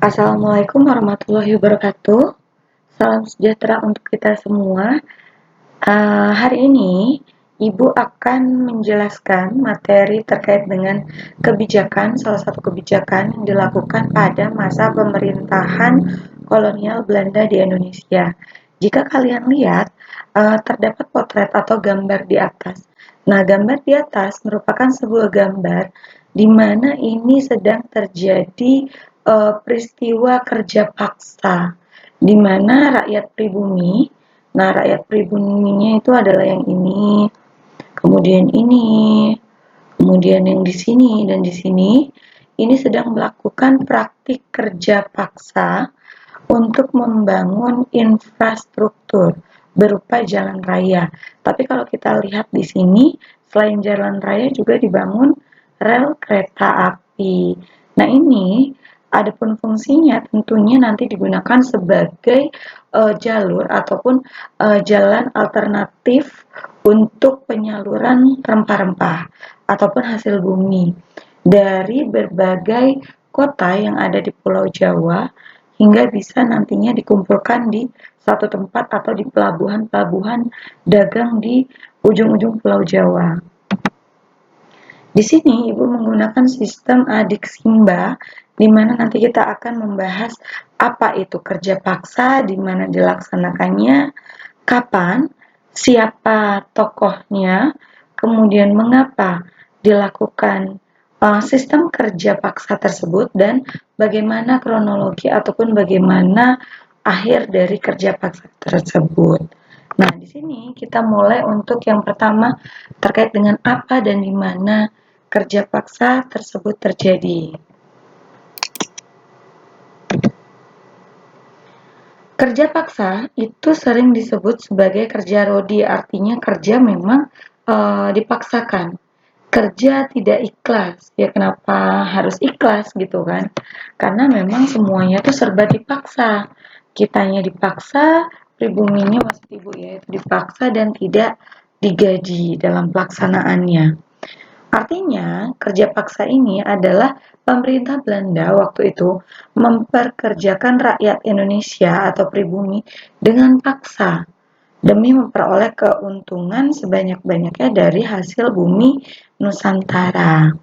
Assalamualaikum warahmatullahi wabarakatuh. Salam sejahtera untuk kita semua. Hari ini Ibu akan menjelaskan materi terkait dengan kebijakan, salah satu kebijakan yang dilakukan pada masa pemerintahan kolonial Belanda di Indonesia. Jika kalian lihat, terdapat potret atau gambar di atas. Nah, gambar di atas merupakan sebuah gambar di mana ini sedang terjadi peristiwa kerja paksa, di mana rakyat pribumi. Nah, rakyat pribuminya itu adalah yang ini, kemudian yang di sini dan di sini. Ini sedang melakukan praktik kerja paksa untuk membangun infrastruktur berupa jalan raya. Tapi kalau kita lihat di sini, selain jalan raya juga dibangun rel kereta api. Nah, ini adapun fungsinya tentunya nanti digunakan sebagai jalur ataupun jalan alternatif untuk penyaluran rempah-rempah ataupun hasil bumi dari berbagai kota yang ada di Pulau Jawa hingga bisa nantinya dikumpulkan di satu tempat atau di pelabuhan-pelabuhan dagang di ujung-ujung Pulau Jawa. Di sini Ibu menggunakan sistem adik Simba, di mana nanti kita akan membahas apa itu kerja paksa, di mana dilaksanakannya, kapan, siapa tokohnya, kemudian mengapa dilakukan sistem kerja paksa tersebut, dan bagaimana kronologi ataupun bagaimana akhir dari kerja paksa tersebut. Nah, di sini kita mulai untuk yang pertama terkait dengan apa dan di mana kerja paksa tersebut terjadi. Kerja paksa itu sering disebut sebagai kerja rodi, artinya kerja memang dipaksakan. Kerja tidak ikhlas. Ya kenapa harus ikhlas gitu kan? Karena memang semuanya tuh serba dipaksa. Kitanya dipaksa, pribuminya maksud Ibu ya, itu dipaksa dan tidak digaji dalam pelaksanaannya. Artinya, kerja paksa ini adalah pemerintah Belanda waktu itu memperkerjakan rakyat Indonesia atau pribumi dengan paksa demi memperoleh keuntungan sebanyak-banyaknya dari hasil bumi Nusantara.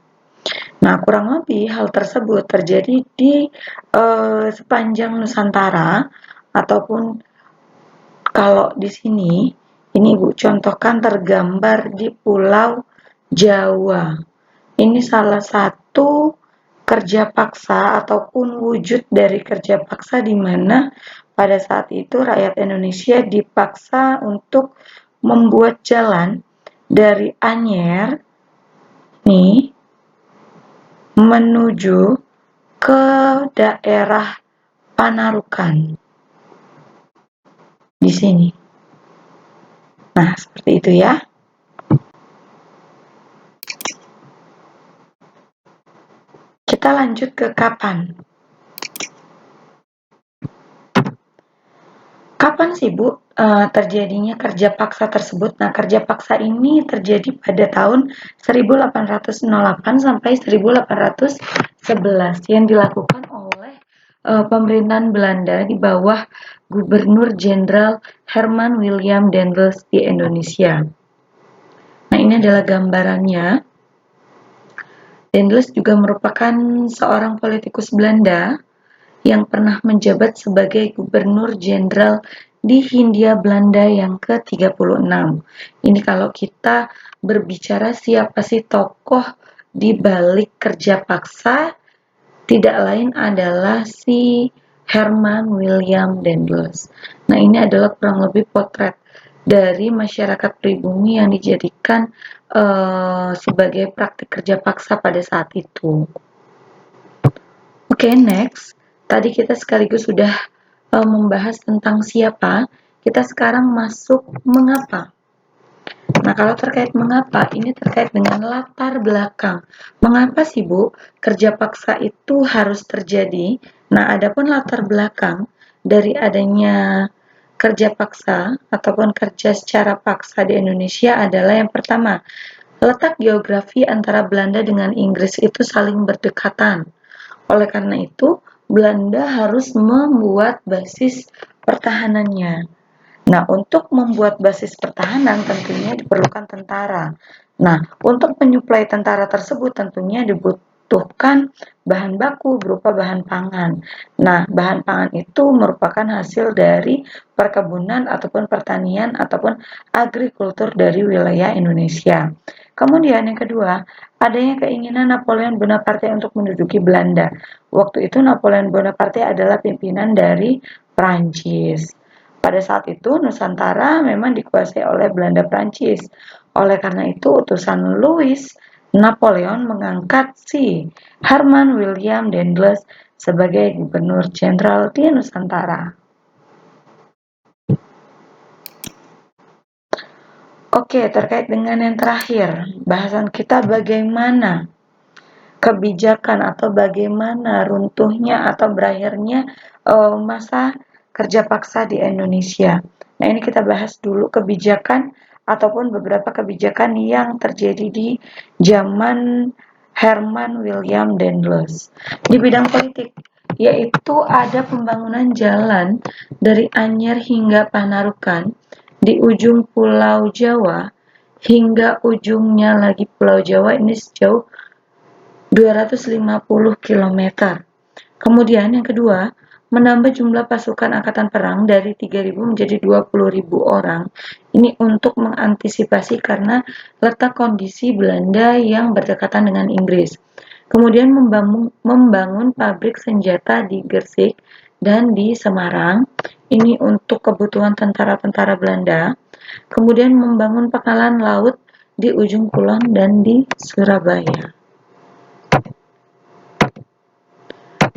Nah, kurang lebih hal tersebut terjadi di sepanjang Nusantara ataupun kalau di sini, ini Ibu contohkan tergambar di Pulau Jawa. Ini salah satu kerja paksa ataupun wujud dari kerja paksa di mana pada saat itu rakyat Indonesia dipaksa untuk membuat jalan dari Anyer nih menuju ke daerah Panarukan di sini. Nah, seperti itu ya. Kita lanjut ke kapan. Kapan sih Bu terjadinya kerja paksa tersebut? Nah, kerja paksa ini terjadi pada tahun 1808 sampai 1811 yang dilakukan oleh pemerintahan Belanda di bawah Gubernur Jenderal Herman William Daendels di Indonesia. Nah, ini adalah gambarannya. Daendels juga merupakan seorang politikus Belanda yang pernah menjabat sebagai Gubernur Jenderal di Hindia Belanda yang ke-36. Ini kalau kita berbicara siapa sih tokoh di balik kerja paksa, tidak lain adalah si Herman William Daendels. Nah, ini adalah kurang lebih potret dari masyarakat pribumi yang dijadikan sebagai praktik kerja paksa pada saat itu. Oke, next. Tadi kita sekaligus sudah membahas tentang siapa, kita sekarang masuk mengapa. Nah, kalau terkait mengapa, ini terkait dengan latar belakang. Mengapa sih Bu, kerja paksa itu harus terjadi? Nah, adapun latar belakang dari adanya kerja paksa ataupun kerja secara paksa di Indonesia adalah yang pertama, letak geografi antara Belanda dengan Inggris itu saling berdekatan. Oleh karena itu, Belanda harus membuat basis pertahanannya. Nah, untuk membuat basis pertahanan tentunya diperlukan tentara. Nah, untuk menyuplai tentara tersebut tentunya dibutuhkan bahan baku berupa bahan pangan. Nah, bahan pangan itu merupakan hasil dari perkebunan ataupun pertanian ataupun agrikultur dari wilayah Indonesia. Kemudian yang kedua, adanya keinginan Napoleon Bonaparte untuk menduduki Belanda. Waktu itu Napoleon Bonaparte adalah pimpinan dari Prancis. Pada saat itu, Nusantara memang dikuasai oleh Belanda Prancis. Oleh karena itu, utusan Louis Napoleon mengangkat si Herman William Daendels sebagai gubernur jenderal di Nusantara. Oke, terkait dengan yang terakhir, bahasan kita bagaimana kebijakan atau bagaimana runtuhnya atau berakhirnya masa kerja paksa di Indonesia. Nah, ini kita bahas dulu kebijakan ataupun beberapa kebijakan yang terjadi di zaman Herman William Daendels. Di bidang politik, yaitu ada pembangunan jalan dari Anyer hingga Panarukan di ujung Pulau Jawa hingga ujungnya lagi Pulau Jawa ini sejauh 250 km. Kemudian yang kedua, menambah jumlah pasukan angkatan perang dari 3.000 menjadi 20.000 orang. Ini untuk mengantisipasi karena letak kondisi Belanda yang berdekatan dengan Inggris. Kemudian membangun pabrik senjata di Gersik dan di Semarang. Ini untuk kebutuhan tentara-tentara Belanda. Kemudian membangun pangkalan laut di Ujung Kulon dan di Surabaya.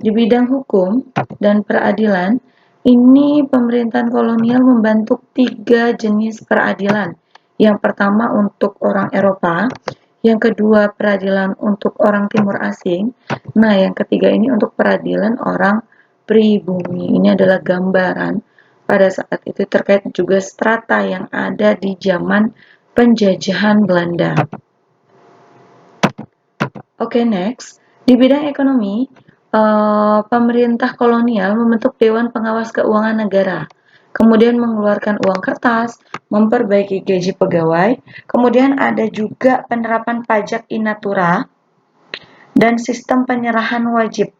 Di bidang hukum dan peradilan, ini pemerintahan kolonial membentuk 3 jenis peradilan. Yang pertama untuk orang Eropa, yang kedua peradilan untuk orang timur asing, nah yang ketiga ini untuk peradilan orang pribumi. Ini adalah gambaran pada saat itu terkait juga strata yang ada di zaman penjajahan Belanda. Oke, next. Di bidang ekonomi, pemerintah kolonial membentuk Dewan Pengawas Keuangan Negara, kemudian mengeluarkan uang kertas, memperbaiki gaji pegawai, kemudian ada juga penerapan pajak in natura, dan sistem penyerahan wajib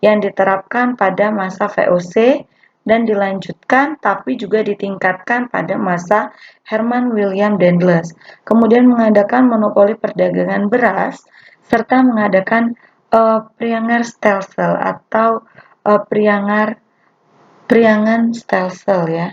yang diterapkan pada masa VOC dan dilanjutkan tapi juga ditingkatkan pada masa Herman William Daendels. Kemudian mengadakan monopoli perdagangan beras serta mengadakan priangan stelsel atau priangan stelsel ya.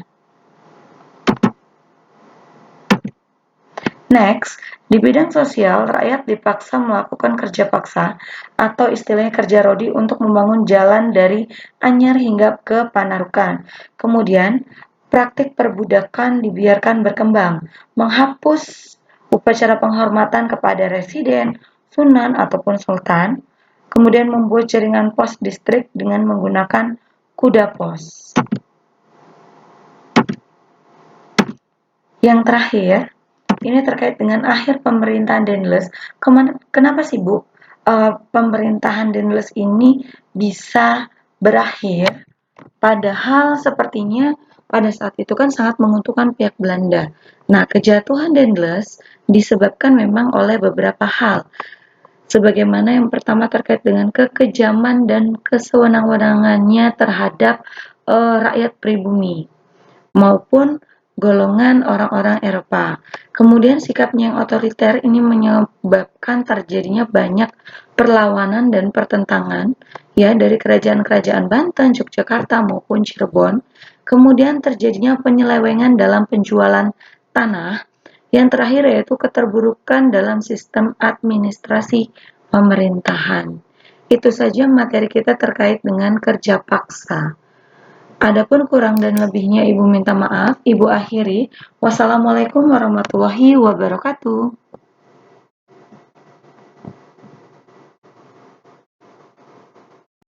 Next, di bidang sosial, rakyat dipaksa melakukan kerja paksa atau istilahnya kerja rodi untuk membangun jalan dari Anyer hingga ke Panarukan. Kemudian, praktik perbudakan dibiarkan berkembang, menghapus upacara penghormatan kepada residen, sunan ataupun sultan, kemudian membuat jaringan pos distrik dengan menggunakan kuda pos. Yang terakhir, ini terkait dengan akhir pemerintahan Daendels. Kenapa sih Bu pemerintahan Daendels ini bisa berakhir? Padahal sepertinya pada saat itu kan sangat menguntungkan pihak Belanda. Nah, kejatuhan Daendels disebabkan memang oleh beberapa hal. Sebagaimana yang pertama terkait dengan kekejaman dan kesewenang-wenangannya terhadap rakyat pribumi maupun golongan orang-orang Eropa. Kemudian sikapnya yang otoriter ini menyebabkan terjadinya banyak perlawanan dan pertentangan ya dari kerajaan-kerajaan Banten, Yogyakarta maupun Cirebon. Kemudian terjadinya penyelewengan dalam penjualan tanah. Yang terakhir yaitu keterburukan dalam sistem administrasi pemerintahan. Itu saja materi kita terkait dengan kerja paksa. Adapun kurang dan lebihnya Ibu minta maaf, Ibu akhiri. Wassalamualaikum warahmatullahi wabarakatuh.